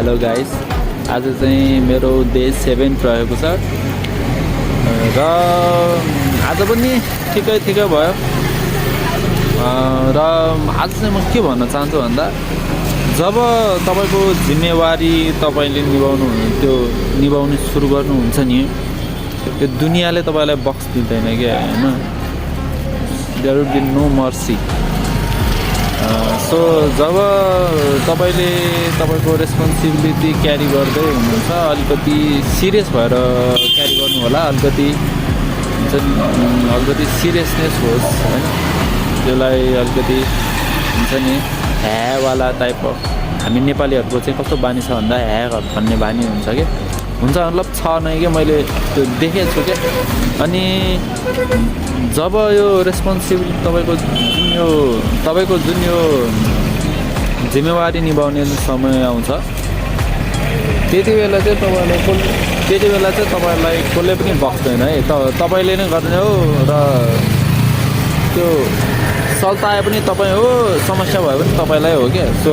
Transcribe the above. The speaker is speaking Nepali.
हेलो गाइस, आज चाहिँ मेरो डे 7 रहेको छ र आज पनि ठिकै भयो र आज चाहिँ म के भन्न चाहन्छु भन्दा जब तपाईको जिम्मेवारी तपाईले निभाउनु सुरु गर्नुहुन्छ नि यो दुनियाँले तपाईलाई बक्स दिँदैन के हैन there will be no mercy so जब तपाईले तपाईको रेस्पोन्सिबिलिटी क्यारी गर्दै हुनुहुन्छ अलिकति सिरियस भएर क्यारी गर्नु होला अलिकति सिरियसनेस होस् हैन त्यसलाई अलिकति हुन्छ नि ह्यावाला टाइप अफ हामी नेपालीहरुको चाहिँ कस्तो बानी छ भन्दा ह्या भन्ने बानी हुन्छ के हुन्छ मतलब छ नै के मैले त्यो देखेको छु के अनि जब यो रेस्पोन्सिबिलिटी तपाईको जुन यो जिम्मेवारी निभाउने समय आउँछ त्यति बेला चाहिँ तपाईलाई कसले पनि बक्दैन है तपाईले नै गर्ने हो र त्यो सल्ताए पनि तपाई हो समस्या भयो पनि तपाईलाई हो के सो